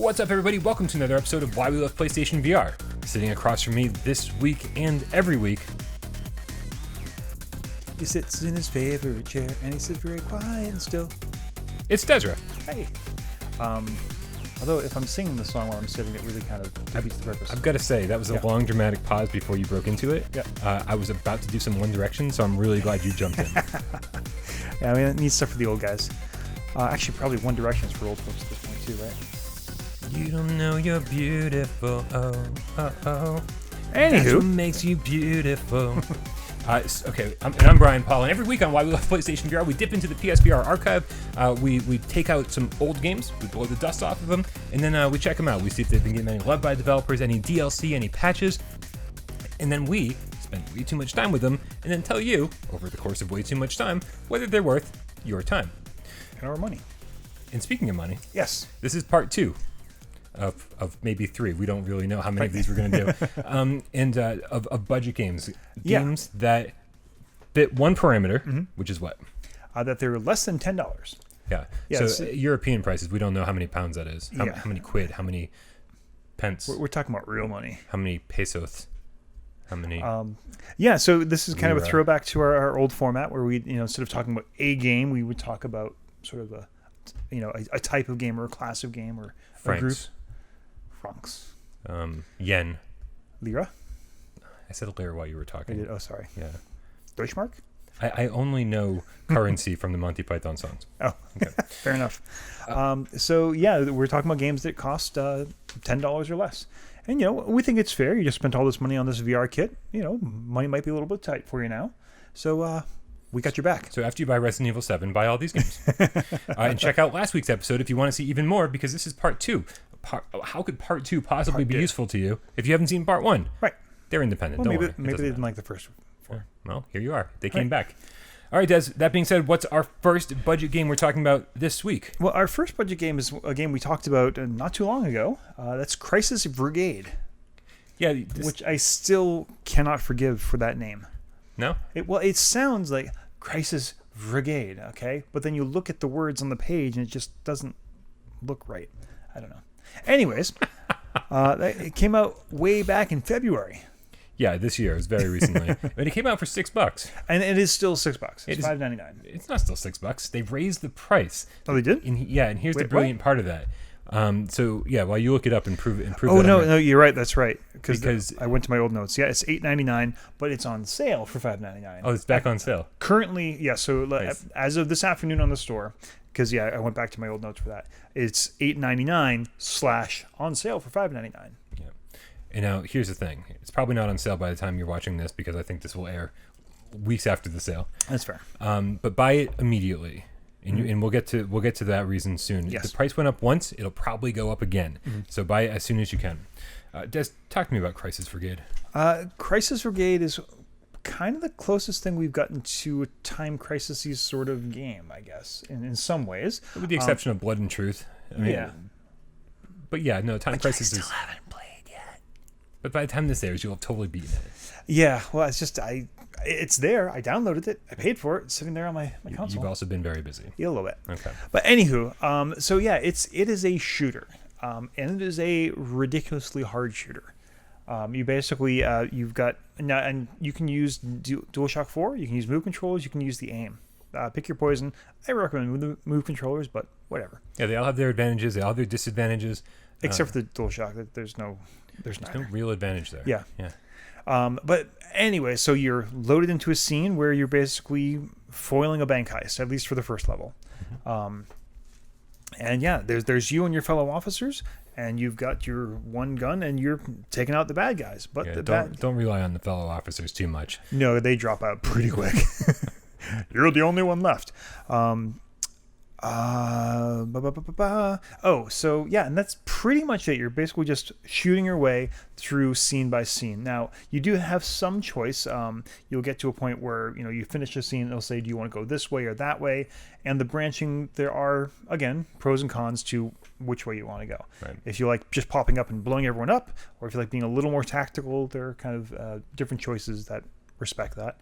What's up, everybody? Welcome to another episode of Why We Love PlayStation VR. Sitting across from me this week and every week. He sits in his favorite chair and he sits very quiet and still. It's Desra. Hey. Although if I'm singing the song while I'm sitting, it really kind of defeats the purpose. I've got to say, that was a long dramatic pause before you broke into it. Yeah. I was about to do some One Direction, so I'm really glad you jumped in. Yeah, I mean, it needs stuff for the old guys. Actually, probably One Direction is for old folks at this point too, right? You don't know you're beautiful, oh, oh, oh. Anywho. That's what makes you beautiful. Okay, I'm Brian Paul, and every week on Why We Love PlayStation VR, we dip into the PSVR archive. We take out some old games, we blow the dust off of them, and then we check them out. We see if they've been getting any love by developers, any DLC, any patches, and then we spend way too much time with them, and then tell you, over the course of way too much time, whether they're worth your time. And our money. And speaking of money, yes, this is part 2. Of maybe 3. We don't really know how many of these we're going to do. Of budget games. Games that fit one parameter, which is what? That they're less than $10. Yeah. So European prices, we don't know how many pounds that is. How many quid? How many pence? We're talking about real money. How many pesos? How many? So this is kind of a throwback to our old format where we, instead of talking about a game, we would talk about sort of a type of game or a class of game or a group. Francs. Yen. Lira? I said lira while you were talking. I did. Oh, sorry. Yeah. Deutschmark? I only know currency from the Monty Python songs. Oh, okay. Fair enough. We're talking about games that cost $10 or less. And, we think it's fair. You just spent all this money on this VR kit. Money might be a little bit tight for you now. So we got your back. So after you buy Resident Evil 7, buy all these games. And check out last week's episode if you want to see even more, because this is part 2. How could part 2 possibly be useful to you if you haven't seen part 1? Right. They're independent. Well, Don't maybe worry. they didn't like the first 4. Well, here you are. They came back. All right, Des, that being said, what's our first budget game we're talking about this week? Well, our first budget game is a game we talked about not too long ago. That's Crisis Brigade. Yeah. Which I still cannot forgive for that name. No? It sounds like Crisis Brigade, okay? But then you look at the words on the page and it just doesn't look right. I don't know. Anyways, it came out way back in February. Yeah, this year. It was very recently. But it came out for $6. And it is still $6. It's $5.99. It's not still $6. They've raised the price. Oh, they did? And here's the brilliant part of that. While you look it up and prove Oh, that. no, you're right. That's right. Because I went to my old notes. Yeah, it's $8.99, but it's on sale for $5.99. Oh, it's back on sale. Currently, yeah. So nice. As of this afternoon on the store, because I went back to my old notes for that. It's $8.99 / on sale for $5.99. Yeah. And now here's the thing. It's probably not on sale by the time you're watching this, because I think this will air weeks after the sale. That's fair. But buy it immediately. And we'll get to that reason soon. Yes. If the price went up once, it'll probably go up again. So buy it as soon as you can. Des, talk to me about Crisis Brigade. Crisis Brigade is kind of the closest thing we've gotten to a Time Crisis-y sort of game, I guess, in some ways. With the exception of Blood and Truth. But yeah, no, Time Crisis I still haven't played yet. But by the time this airs, you'll have totally beaten it. Yeah, well, it's just it's there. I downloaded it. I paid for it. It's sitting there on my console. You've also been very busy. Yeah, a little bit. Okay. But anywho, it is a shooter, and it is a ridiculously hard shooter. You basically you've got and you can use DualShock 4. You can use move controllers. You can use the aim. Pick your poison. I recommend move controllers, but whatever. Yeah, they all have their advantages. They all have their disadvantages. Except for the DualShock, there's no real advantage there. Yeah. Yeah. But anyway, so you're loaded into a scene where you're basically foiling a bank heist, at least for the first level. There's you and your fellow officers, and you've got your one gun, and you're taking out the bad guys. But don't rely on the fellow officers too much. No, they drop out pretty quick. You're the only one left. And that's pretty much it. You're basically just shooting your way through scene by scene. Now, you do have some choice. You'll get to a point where, you finish a scene, it'll say, do you want to go this way or that way? And the branching, there are, again, pros and cons to which way you want to go. Right. If you like just popping up and blowing everyone up, or if you like being a little more tactical, there are kind of different choices that respect that.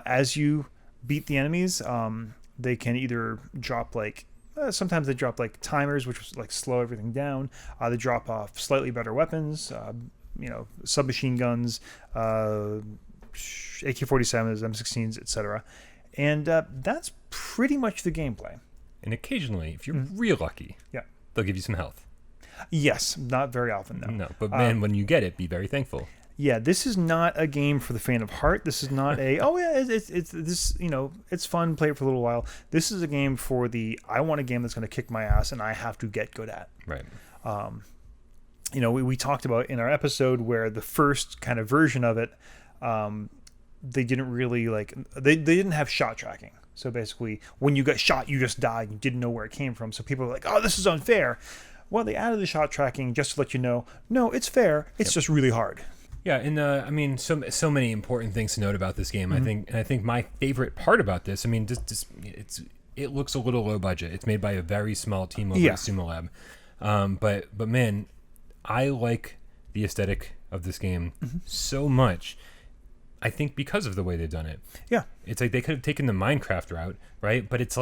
As you beat the enemies, they can either drop like sometimes they drop like timers, which was like slow everything down. They drop off slightly better weapons, submachine guns, AK-47s, M16s, etc. And that's pretty much the gameplay. And occasionally, if you're real lucky, they'll give you some health. Yes, not very often though. No, but man, when you get it, be very thankful. Yeah, this is not a game for the faint of heart. This is not a it's fun, play it for a little while. This is a game for I want a game that's going to kick my ass and I have to get good at. Right. We talked about in our episode where the first kind of version of it, they didn't really they didn't have shot tracking. So basically, when you got shot, you just died. You didn't know where it came from. So people were like, "Oh, this is unfair." Well, they added the shot tracking just to let you know, no, it's fair. It's just really hard. Yeah, and so many important things to note about this game. I think my favorite part about this, it looks a little low budget. It's made by a very small team over at Sumo Lab, but man, I like the aesthetic of this game so much. I think because of the way they've done it. Yeah, it's like they could have taken the Minecraft route, right? But it's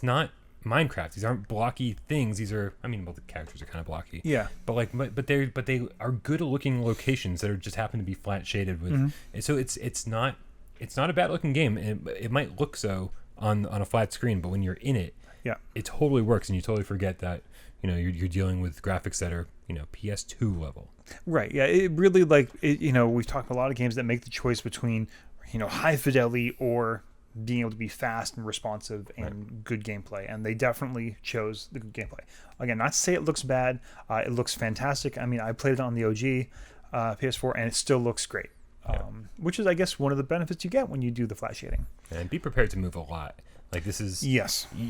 not Minecraft. These aren't blocky things. These are, the characters are kind of blocky. Yeah. But they are good looking locations that are just happen to be flat shaded with. And so it's not a bad looking game. It might look so on a flat screen, but when you're in it, it totally works, and you totally forget that you're dealing with graphics that are PS2 level. Right. Yeah. It really we've talked about a lot of games that make the choice between high fidelity or being able to be fast and responsive and good gameplay, and they definitely chose the good gameplay. Again, not to say it looks bad. It looks fantastic. I played it on the OG PS4, and it still looks great. Which is, I guess, one of the benefits you get when you do the flat shading. And be prepared to move a lot. Like this is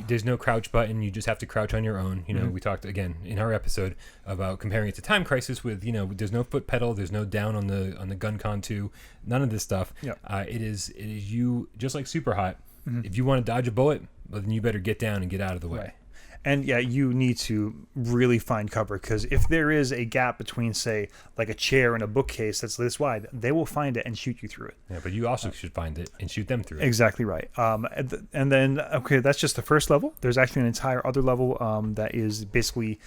there's no crouch button. You just have to crouch on your own. We talked again in our episode about comparing it to Time Crisis with there's no foot pedal, there's no down on the gun con 2, none of this stuff. It is you just like Super Hot. If you want to dodge a bullet, well, then you better get down and get out of the way. Right. And you need to really find cover, because if there is a gap between, say, like a chair and a bookcase that's this wide, they will find it and shoot you through it. Yeah, but you also should find it and shoot them through it. Exactly right. And then, that's just the first level. There's actually an entire other level that is basically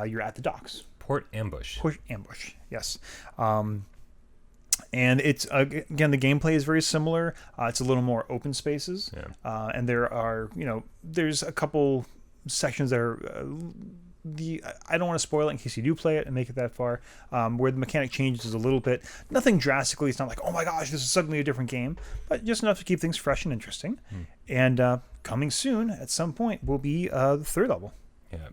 you're at the docks. Port Ambush. Port Ambush, yes. And it's, again, the gameplay is very similar. It's a little more open spaces. Yeah. And there are, there's a couple sections that are I don't want to spoil it in case you do play it and make it that far, where the mechanic changes a little bit. Nothing drastically. It's not like, oh my gosh, this is suddenly a different game, but just enough to keep things fresh and interesting. And coming soon at some point will be the third level. Yeah.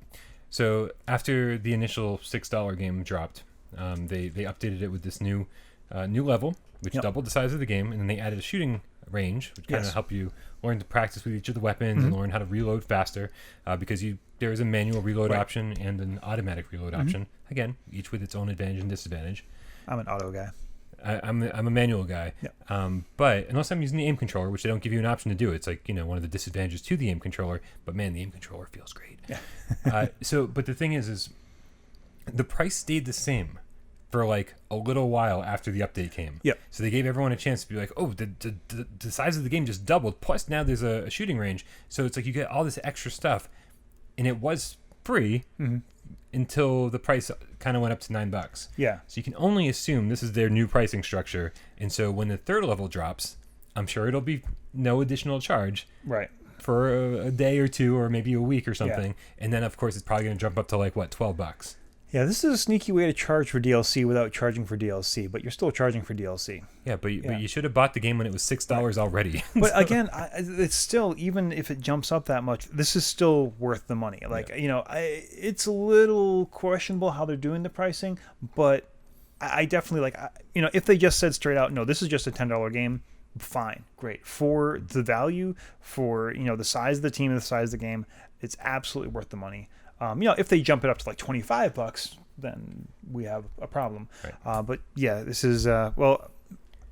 So after the initial $6 game dropped, they updated it with this new level, which doubled the size of the game, and then they added a shooting range, which kind of help you learn to practice with each of the weapons and learn how to reload faster, because there is a manual reload option and an automatic reload option. Again, each with its own advantage and disadvantage. I'm an auto guy. I'm a manual guy. But unless I'm using the aim controller, which they don't give you an option to do, it's like one of the disadvantages to the aim controller. But man, the aim controller feels great. Yeah. But the thing is the price stayed the same for like a little while after the update came. Yeah. So they gave everyone a chance to be like, oh, the size of the game just doubled. Plus now there's a shooting range. So it's like you get all this extra stuff, and it was free until the price kind of went up to $9. Yeah. So you can only assume this is their new pricing structure. And so when the third level drops, I'm sure it'll be no additional charge. Right. For a day or two, or maybe a week or something. Yeah. And then of course it's probably going to jump up to like $12. Yeah, this is a sneaky way to charge for DLC without charging for DLC, but you're still charging for DLC. Yeah, but you should have bought the game when it was $6 already. But again, it's still, even if it jumps up that much, this is still worth the money. Like, it's a little questionable how they're doing the pricing, but I definitely if they just said straight out, no, this is just a $10 game, fine, great. For the value, for, the size of the team and the size of the game, it's absolutely worth the money. If they jump it up to like $25, then we have a problem. Right. But yeah, this is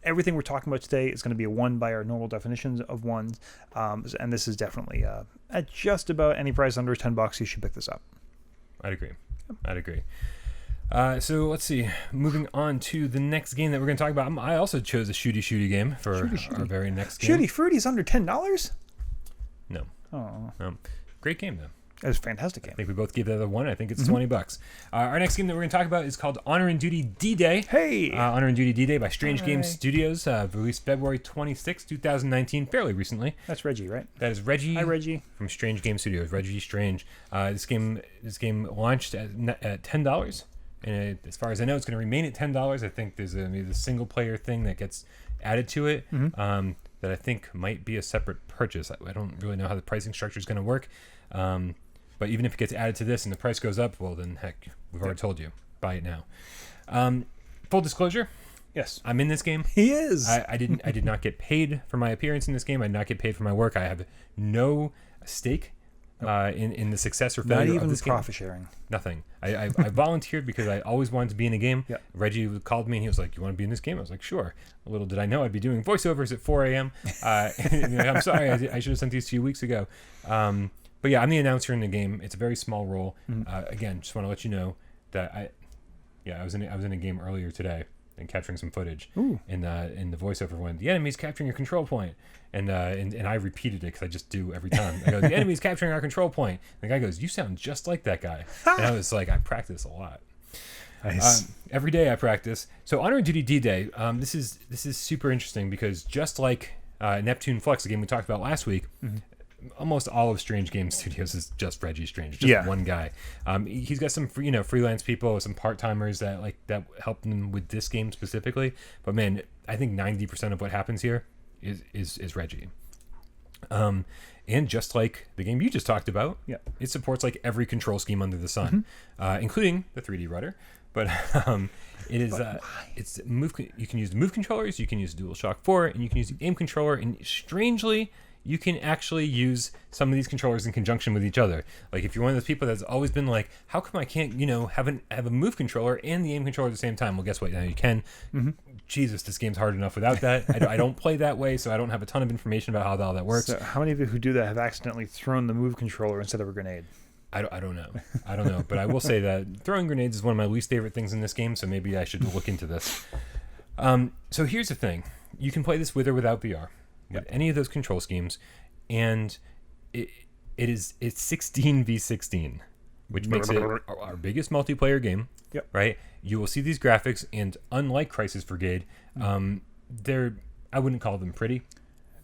everything we're talking about today is going to be a 1 by our normal definitions of ones, and this is definitely at just about any price under $10. You should pick this up. I'd agree. So let's see. Moving on to the next game that we're going to talk about. I also chose a shooty game for our very next game. Shooty Fruity's under $10? No. Oh. Great game though. It was a fantastic game. I think we both gave that a 1. I think it's $20. Our next game that we're going to talk about is called Honor and Duty D-Day. Hey! Honor and Duty D-Day by Strange Games Studios, released February 26, 2019, fairly recently. That's Reggie, right? That is Reggie. Hi, Reggie. From Strange Game Studios. Reggie Strange. This game launched at $10, and as far as I know, it's going to remain at $10. I think there's maybe the single player thing that gets added to it that I think might be a separate purchase. I don't really know how the pricing structure is going to work, but even if it gets added to this and the price goes up, well then heck, we've already told you, buy it now. Full disclosure. Yes. I'm in this game. He is. I did not get paid for my appearance in this game. I did not get paid for my work. I have no stake in the success or failure of this game. Not even profit sharing. Nothing. I volunteered because I always wanted to be in a game. Yeah. Reggie called me and he was like, "You want to be in this game?" I was like, "Sure." Little did I know I'd be doing voiceovers at 4 a.m. I'm sorry, I should have sent these to you weeks ago. But yeah, I'm the announcer in the game. It's a very small role. Again, just want to let you know that I was in a game earlier today and capturing some footage. Ooh. In the voiceover went, "The enemy's capturing your control point," and I repeated it because I just do every time. I go, "The enemy's capturing our control point." And the guy goes, "You sound just like that guy." And I was like, I practice a lot. Nice. Every day I practice. So Honor and Duty D-Day. This is super interesting because just like Neptune Flux, the game we talked about last week. Almost all of Strange Game Studios is just Reggie Strange, just one guy. He's got some freelance people, some part-timers that help him with this game specifically. But man, I think 90% of what happens here is Reggie. And just like the game you just talked about, it supports like every control scheme under the sun, including the 3D rudder. But it is it's move. You can use the move controllers, you can use DualShock 4, and you can use the aim controller. And strangely, you can actually use some of these controllers in conjunction with each other. Like if you're one of those people that's always been like, how come I can't, have a move controller and the aim controller at the same time? Well, guess what? Now you can. Jesus, this game's hard enough without that. I don't play that way, so I don't have a ton of information about how all that works. So how many of you who do that have accidentally thrown the move controller instead of a grenade? I don't know. I don't know. But I will say that throwing grenades is one of my least favorite things in this game, so maybe I should look into this. So here's the thing. You can play this with or without VR. With any of those control schemes, and it's 16v16, which makes it our biggest multiplayer game. Right? You will see these graphics, and unlike Crisis Brigade, I wouldn't call them pretty.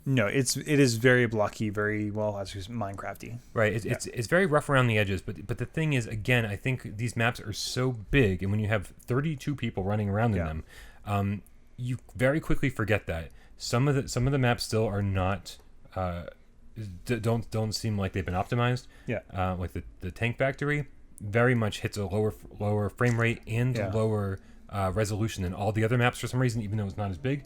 No, it is very blocky, very Minecrafty. Right. It's very rough around the edges, but the thing is, again, I think these maps are so big, and when you have 32 people running around in them, you very quickly forget that. Some of the maps still are not don't seem like they've been optimized. Like the Tank Factory very much hits a lower frame rate and lower resolution than all the other maps for some reason, even though it's not as big.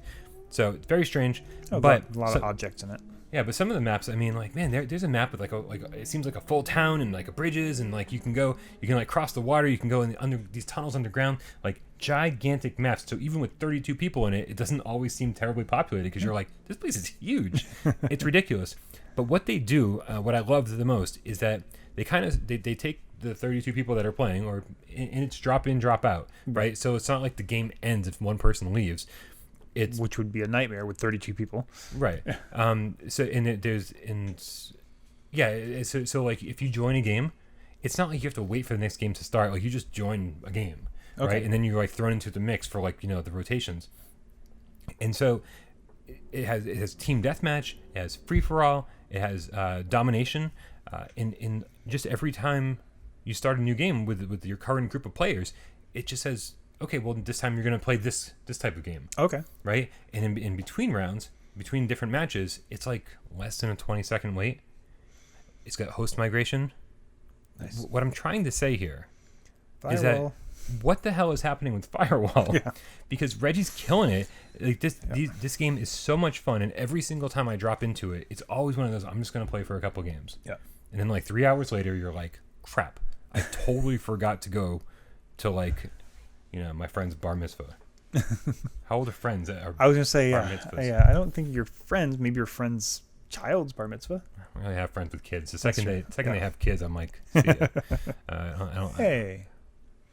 So it's very strange. But a lot of objects in it. Yeah, but some of the maps, I mean, like, man, there's a map with like it seems like a full town and like bridges and like you can like cross the water, you can go under these tunnels underground, like gigantic maps. So even with 32 people in it, it doesn't always seem terribly populated because you're like, this place is huge. It's ridiculous. But what they do, what I love the most, is that they take the 32 people that are playing, and it's drop in, drop out, right? So it's not like the game ends if one person leaves. Which would be a nightmare with 32 people, right? So like if you join a game, it's not like you have to wait for the next game to start. Like you just join a game, right? And then you're like thrown into the mix for the rotations. And so it has team deathmatch, it has free for all, it has domination. In just every time you start a new game with your current group of players, it just says, okay, well, this time you're going to play this type of game. Okay. Right? And in between rounds, between different matches, it's like less than a 20-second wait. It's got host migration. Nice. What I'm trying to say here is Firewall. that what the hell is happening with Firewall? Yeah. Because Reggie's killing it. Like this game is so much fun, and every single time I drop into it, it's always one of those, I'm just going to play for a couple games. Yeah. And then like 3 hours later, you're like, crap, I totally forgot to go to my friend's bar mitzvah. How old are friends? I was going to say, I don't think your friends, maybe your friend's child's bar mitzvah. I really have friends with kids. The second they have kids, I'm like, see ya. I don't. Hey.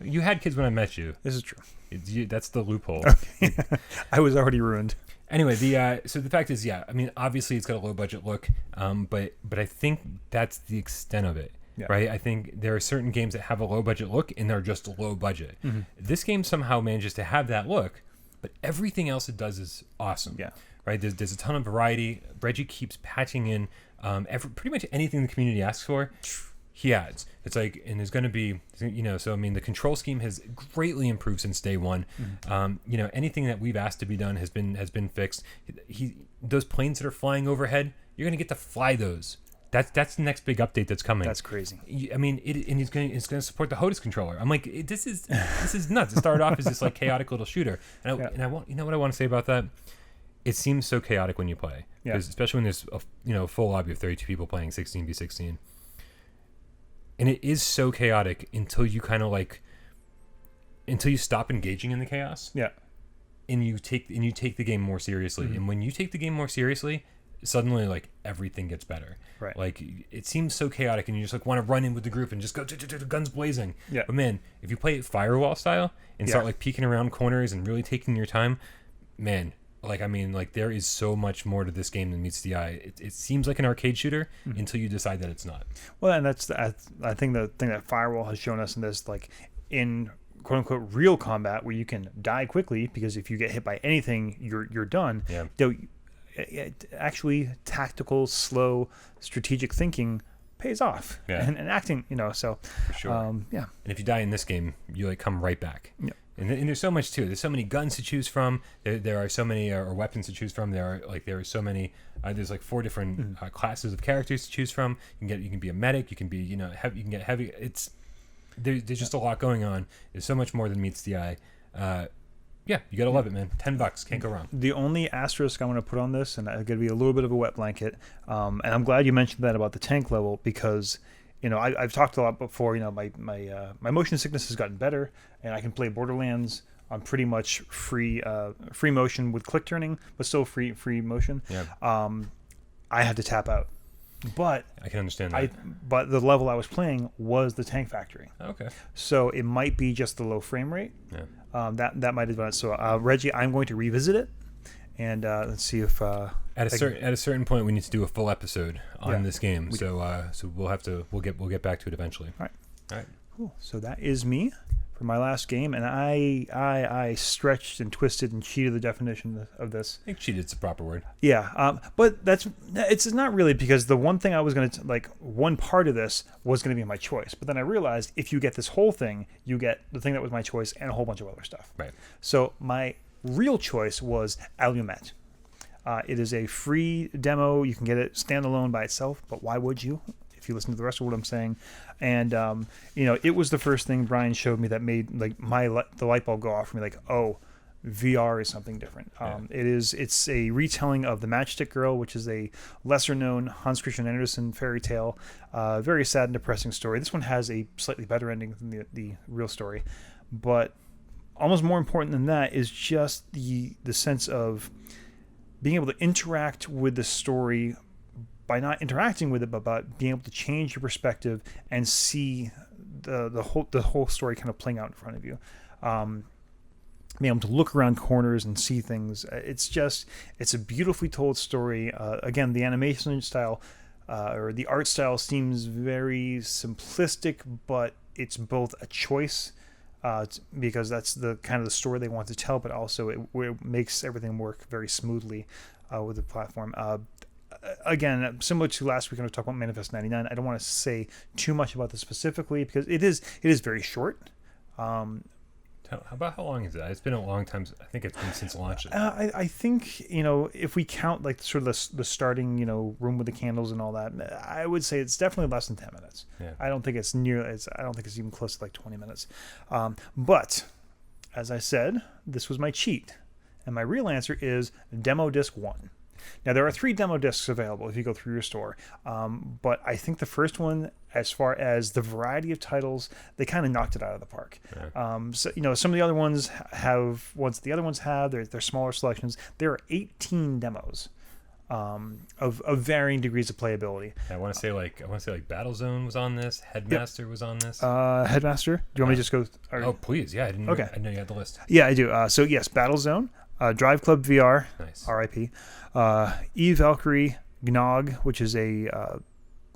You had kids when I met you. This is true. That's the loophole. Okay. I was already ruined. Anyway, so the fact is, I mean, obviously it's got a low budget look, but I think that's the extent of it. right? I think there are certain games that have a low budget look and they're just low budget. This game somehow manages to have that look, but everything else it does is awesome. Yeah. Right? There's a ton of variety. Reggie keeps patching in pretty much anything the community asks for. He adds. It's like, and there's going to be, so I mean, the control scheme has greatly improved since day one. Anything that we've asked to be done has been fixed. Those planes that are flying overhead, you're going to get to fly those. That's the next big update that's coming. That's crazy. I mean, and it's going to support the HOTAS controller. I'm like, this is nuts. It started off as this like chaotic little shooter, and I want, what I want to say about that. It seems so chaotic when you play, because especially when there's a full lobby of 32 people playing 16v16. And it is so chaotic until you until you stop engaging in the chaos. Yeah. And you take the game more seriously. And when you take the game more seriously, suddenly like everything gets better. Right. Like it seems so chaotic and you just like want to run in with the group and just go guns blazing. Yeah. But man, if you play it firewall style and start like peeking around corners and really taking your time, man, there is so much more to this game than meets the eye. It seems like an arcade shooter until you decide that it's not. Well, and that's I think the thing that Firewall has shown us in this, like in quote unquote real combat, where you can die quickly because if you get hit by anything, you're done. Yeah. Actually, tactical, slow, strategic thinking pays off. Yeah. And acting, so For sure. yeah. And if you die in this game, you like come right back. Yeah. And there's so much too. There's so many guns to choose from. There are so many or weapons to choose from. There are so many. There's like 4 different classes of characters to choose from. You can be a medic. You can be heavy. You can get heavy. There's just a lot going on. There's so much more than meets the eye. You gotta love it, man. $10, can't go wrong. The only asterisk I want to put on this, and it's gonna be a little bit of a wet blanket, and I'm glad you mentioned that about the tank level, because I've talked a lot before. My motion sickness has gotten better, and I can play Borderlands on pretty much free motion with click turning, but still free motion. Yeah. I had to tap out, but I can understand that. But the level I was playing was the Tank Factory. Okay. So it might be just the low frame rate. Yeah. That might have done it. So Reggie, I'm going to revisit it, and let's see if at a certain point we need to do a full episode on this game. So we'll get back to it eventually. All right. Cool. So that is me for my last game, and I stretched and twisted and cheated the definition of this. I think cheated's the proper word. Yeah. But it's not really, because the one thing I was going to one part of this was going to be my choice, but then I realized if you get this whole thing, you get the thing that was my choice and a whole bunch of other stuff. Right. So my real choice was Allumet. It is a free demo. You can get it standalone by itself, but why would you? If you listen to the rest of what I'm saying. And it was the first thing Brian showed me that made the light bulb go off for me, like, oh, VR is something different. It's a retelling of The Matchstick Girl, which is a lesser known Hans Christian Andersen fairy tale. Very sad and depressing story. This one has a slightly better ending than the real story, but almost more important than that is just the sense of being able to interact with the story by not interacting with it, but by being able to change your perspective and see the whole story kind of playing out in front of you. Being able to look around corners and see things. It's a beautifully told story. Again, the animation style or the art style seems very simplistic, but it's both a choice because that's the kind of the story they want to tell, but also it makes everything work very smoothly with the platform. Again, similar to last week when we talked about Manifest 99, I don't want to say too much about this specifically because it is very short. How about how long is it? It's been a long time. I think it's been since launch. I think if we count like sort of the starting room with the candles and all that, I would say it's definitely less than 10 minutes. Yeah. I don't think it's even close to like 20 minutes. But as I said, this was my cheat, and my real answer is Demo Disc 1. Now, there are 3 demo discs available if you go through your store, but I think the first one, as far as the variety of titles, they kind of knocked it out of the park. Yeah. So some of the other ones have ones the other ones have. They're smaller selections. There are 18 demos of varying degrees of playability. I want to say like Battlezone was on this. Headmaster was on this. Headmaster. Do you want me to just go? Oh, please, yeah. I didn't. Okay. I know you had the list. Yeah, I do. So yes, Battlezone. Drive Club VR, nice. RIP. Eve Valkyrie, Gnog, which is a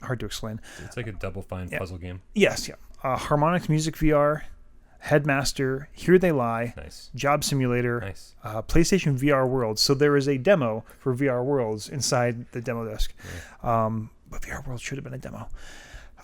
hard to explain. It's like a Double Fine puzzle game. Yes, yeah. Harmonix Music VR, Headmaster, Here They Lie, Nice. Job Simulator, Nice. PlayStation VR Worlds. So there is a demo for VR Worlds inside the demo disc. But VR Worlds should have been a demo.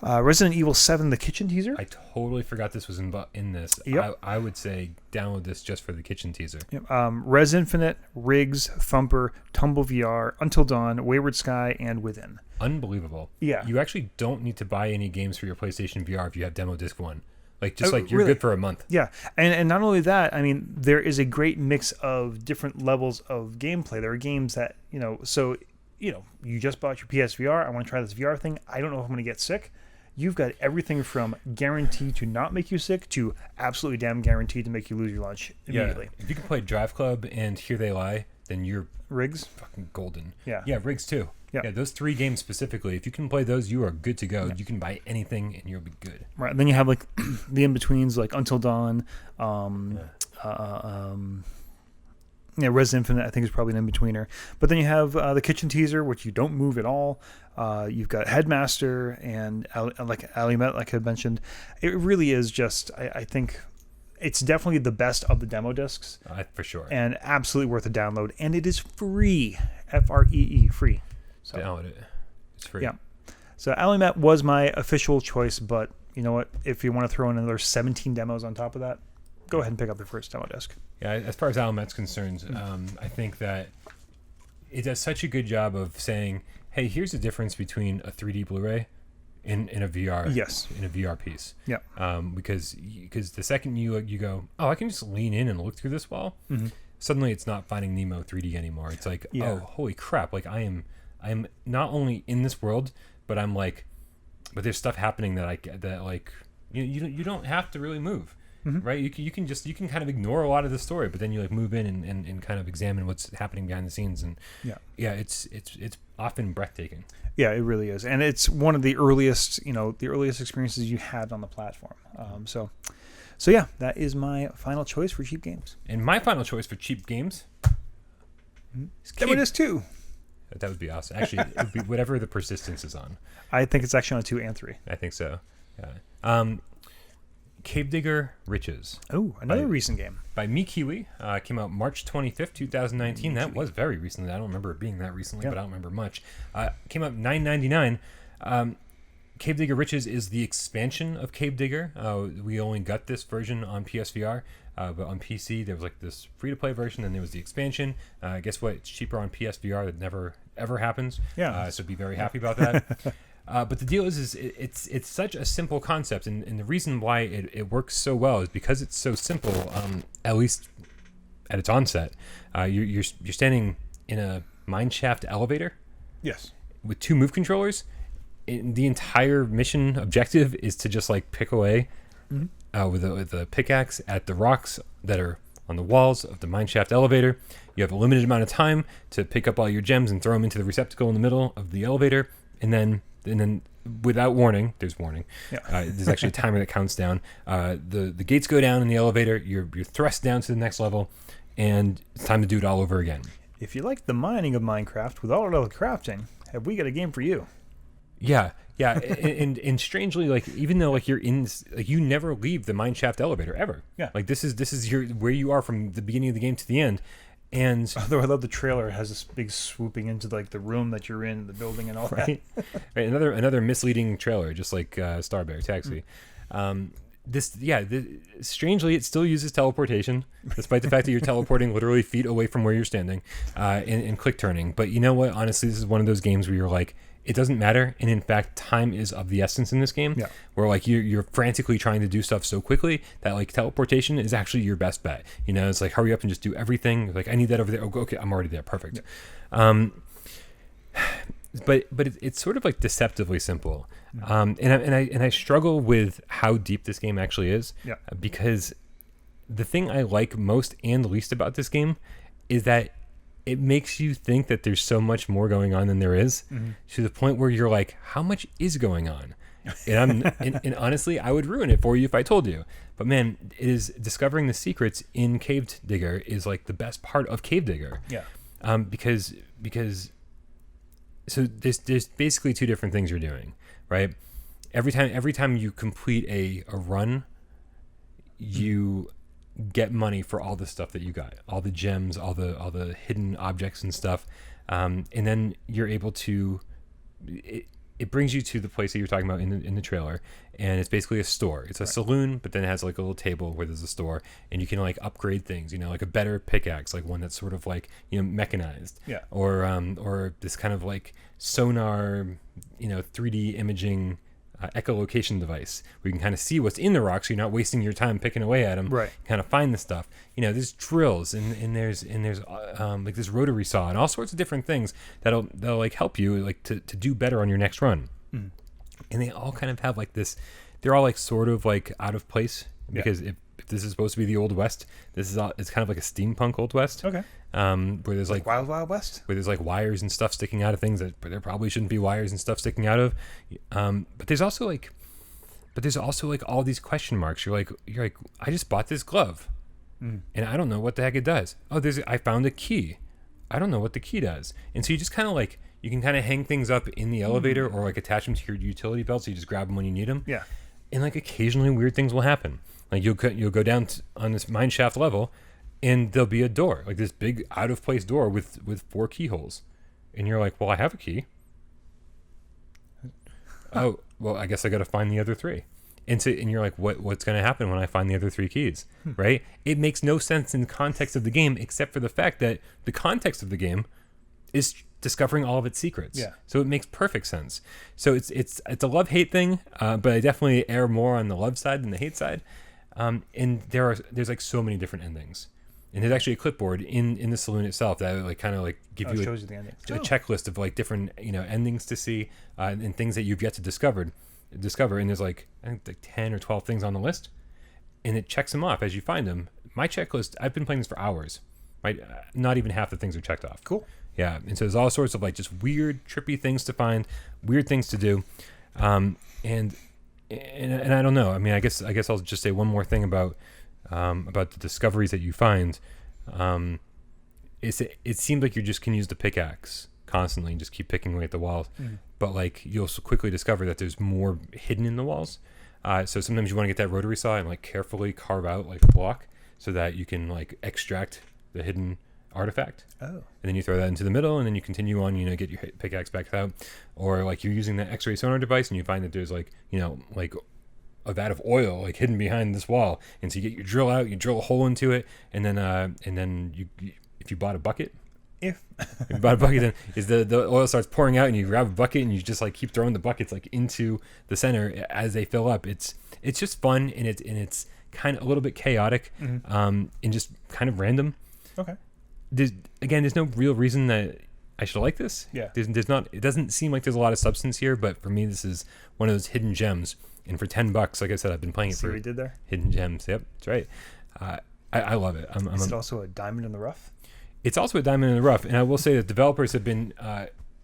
Resident Evil 7, the kitchen teaser. I totally forgot this was in this. Yep. I would say download this just for the kitchen teaser. Yep. Res Infinite, Riggs, Thumper, Tumble VR, Until Dawn, Wayward Sky, and Within. Unbelievable. Yeah. You actually don't need to buy any games for your PlayStation VR if you have Demo Disc 1. Like you're really? good for a month. Yeah, and not only that, I mean, there is a great mix of different levels of gameplay. There are games that, so, you just bought your PSVR. I want to try this VR thing. I don't know if I'm going to get sick. You've got everything from guaranteed to not make you sick to absolutely damn guaranteed to make you lose your lunch immediately. Yeah. If you can play Drive Club and Here They Lie, then you're Riggs? fucking golden. Yeah. Yeah, Riggs too. Yeah. Those 3 games specifically, if you can play those, you are good to go. You can buy anything and you'll be good. Right. And then you have like the in-betweens like Until Dawn, Resident Infinite, I think, is probably an in-betweener. But then you have the kitchen teaser, which you don't move at all. You've got Headmaster and like Alumet, like I mentioned. It really is just, I think, it's definitely the best of the demo discs. For sure. And absolutely worth a download. And it is free. Free. Free. So, download it. It's free. Yeah. So Alumet was my official choice, but you know what? If you want to throw in another 17 demos on top of that, go ahead and pick up the first demo disc. Yeah, as far as Alumet's concerned, I think that it does such a good job of saying, hey, here's the difference between a 3D Blu-ray in a VR. Yes. In a VR piece. Yeah. Because the second you go, oh, I can just lean in and look through this wall, suddenly it's not Finding Nemo 3D anymore. It's like, oh, holy crap! Like I am not only in this world, but but there's stuff happening that you don't have to really move. Right, you can kind of ignore a lot of the story, but then you move in and kind of examine what's happening behind the scenes, and it's often breathtaking. Yeah, it really is, and it's one of the earliest experiences you had on the platform. So yeah, that is my final choice for cheap games. And my final choice for cheap games is Demo Disc 2. That would be awesome. Actually, it would be whatever the persistence is on. I think it's actually on 2 and 3. I think so. Yeah. Cave Digger Riches. Oh, another recent game. By Mikiwi. Came out March 25th, 2019. That was very recently. I don't remember it being that recently, but I don't remember much. Came out $9.99. Cave Digger Riches is the expansion of Cave Digger. We only got this version on PSVR, but on PC there was this free-to-play version, and there was the expansion. Guess what? It's cheaper on PSVR. That never, ever happens. Yeah. So be very happy about that. But the deal is it's such a simple concept, and the reason why it works so well is because it's so simple. At least at its onset, you're standing in a mineshaft elevator. Yes. With 2 move controllers. The entire mission objective is to just pick away with a pickaxe at the rocks that are on the walls of the mineshaft elevator. You have a limited amount of time to pick up all your gems and throw them into the receptacle in the middle of the elevator, and then without warning, there's warning. Yeah. There's actually a timer that counts down. The gates go down in the elevator. You're thrust down to the next level, and it's time to do it all over again. If you like the mining of Minecraft with all of the crafting, have we got a game for you? Yeah, and strangely, even though you're in, you never leave the mineshaft elevator ever. Yeah. This is where you are from the beginning of the game to the end. And although I love the trailer, it has this big swooping into the room that you're in, the building and all right. Right. Another misleading trailer, just like Starbear Taxi. Strangely, it still uses teleportation, despite the fact that you're teleporting literally feet away from where you're standing, and click turning. But you know what? Honestly, this is one of those games where you're it doesn't matter, and in fact, time is of the essence in this game. Yeah. Where you're frantically trying to do stuff so quickly that teleportation is actually your best bet. It's hurry up and just do everything. I need that over there. Oh, okay, I'm already there. Perfect. Yeah. But it's sort of deceptively simple. And I struggle with how deep this game actually is. Yeah. Because the thing I like most and least about this game is that it makes you think that there's so much more going on than there is, to the point where you're how much is going on? And honestly, I would ruin it for you if I told you. But man, it is discovering the secrets in Cave Digger is the best part of Cave Digger. Yeah. Because so there's basically 2 different things you're doing. right? Every time you complete a run, you get money for all the stuff that you got, all the gems, all the hidden objects and stuff, and then you're able to. It brings you to the place that you're talking about in the trailer, and it's basically a store. It's a saloon, but then it has like a little table where there's a store, and you can like upgrade things. Like a better pickaxe, like one that's sort of like mechanized, or this kind of like sonar, 3D imaging echolocation device where you can kind of see what's in the rocks, so you're not wasting your time picking away at them. Right. Kind of find the stuff. There's drills and there's like this rotary saw and all sorts of different things that'll like help you like to do better on your next run. Mm. And they all kind of have like this. They're all like sort of like out of place because if this is supposed to be the Old West, it's kind of like a steampunk Old West. Okay. Where there's like Wild West, where there's like wires and stuff sticking out of things that there probably shouldn't be wires and stuff sticking out of. But there's also like all these question marks. You're like, I just bought this glove, and I don't know what the heck it does. Oh, I found a key. I don't know what the key does. And so you just kind of like you can kind of hang things up in the elevator or like attach them to your utility belt, so you just grab them when you need them. Yeah. And like occasionally weird things will happen. Like you'll go down on this mine shaft level, and there'll be a door, like this big out of place door with 4 keyholes, and you're like, well, I have a key. Oh, well, I guess I got to find the other 3. And you're like, what's going to happen when I find the other 3 keys, right? It makes no sense in the context of the game, except for the fact that the context of the game is discovering all of its secrets. Yeah. So it makes perfect sense. So it's a love-hate thing, but I definitely err more on the love side than the hate side. And there's like so many different endings. And there's actually a clipboard in the saloon itself that like kind of like give you shows you the ending. A checklist of like different endings to see and things that you've yet to discover. And there's like I think like 10 or 12 things on the list, and it checks them off as you find them. My checklist, I've been playing this for hours. Not even half the things are checked off. Cool. Yeah, and so there's all sorts of like just weird, trippy things to find, weird things to do, and I don't know. I mean, I guess I'll just say one more thing about the discoveries that you find. It seems like you just can use the pickaxe constantly and just keep picking away at the walls, but like you'll quickly discover that there's more hidden in the walls. So sometimes you want to get that rotary saw and like carefully carve out like a block so that you can like extract the hidden artifact. Oh. And then you throw that into the middle, and then you continue on, get your pickaxe back out. Or like you're using the X-ray sonar device and you find that there's like, like a vat of oil like hidden behind this wall. And so you get your drill out, you drill a hole into it, and then you if you bought a bucket, if you bought a bucket, then the oil starts pouring out, and you grab a bucket and you just like keep throwing the buckets like into the center as they fill up. It's just fun, and it's kind of a little bit chaotic, and just kind of random. Okay. There's no real reason that I should like this. Yeah. There's not. It doesn't seem like there's a lot of substance here, but for me, this is one of those hidden gems. And for $10, like I said, I've been playing it. See what he did there? Hidden gems. Yep, that's right. I love it. Is it also a diamond in the rough? It's also a diamond in the rough, and I will say that developers have been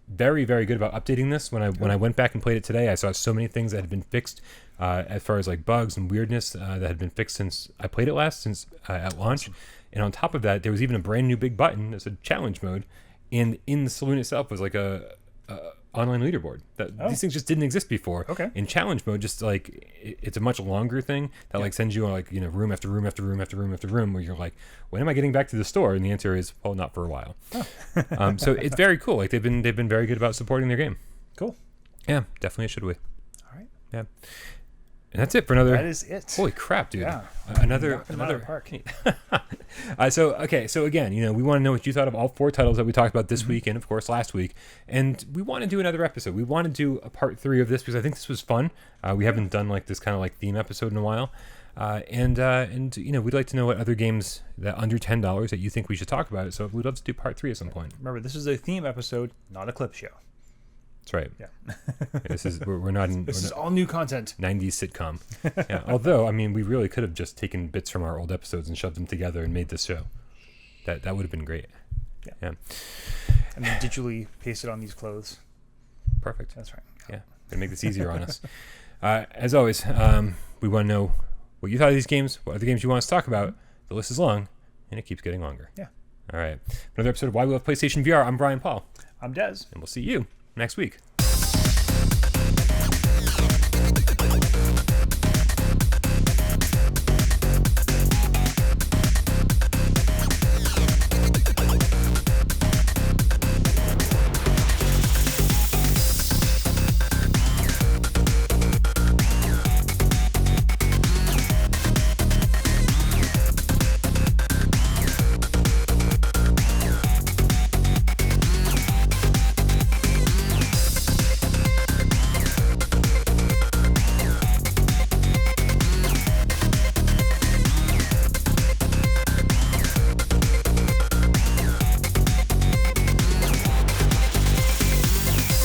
very, very good about updating this. When I went back and played it today, I saw so many things that had been fixed as far as like bugs and weirdness that had been fixed since I played it last, since at launch. And on top of that, there was even a brand new big button. It's a challenge mode, and in the saloon itself was like a online leaderboard. These things just didn't exist before. Okay. In challenge mode, just like it's a much longer thing that like sends you on like room after room after room after room after room, where you're like, when am I getting back to the store? And the answer is, well, not for a while. Oh. So it's very cool. Like they've been very good about supporting their game. Cool. Yeah, definitely should we. All right. Yeah. And that's it for another. That is it. Holy crap, dude! Yeah. Another park. So again, we want to know what you thought of all 4 titles that we talked about this week and of course last week, and we want to do another episode. We want to do a part 3 of this because I think this was fun. We haven't done like this kind of like theme episode in a while, and we'd like to know what other games that under $10 that you think we should talk about. So we'd love to do part 3 at some point. Remember, this is a theme episode, not a clip show. That's right. Yeah. This is we're not in. This is all new content. 90s sitcom. Yeah. Although, I mean, we really could have just taken bits from our old episodes and shoved them together and made this show. That would have been great. Yeah. And then digitally paste it on these clothes. Perfect. That's right. Yeah. Gonna make this easier on us. As always, we want to know what you thought of these games, what other games you want us to talk about. The list is long, and it keeps getting longer. Yeah. All right. Another episode of Why We Love PlayStation VR. I'm Brian Paul. I'm Dez. And we'll see you next week.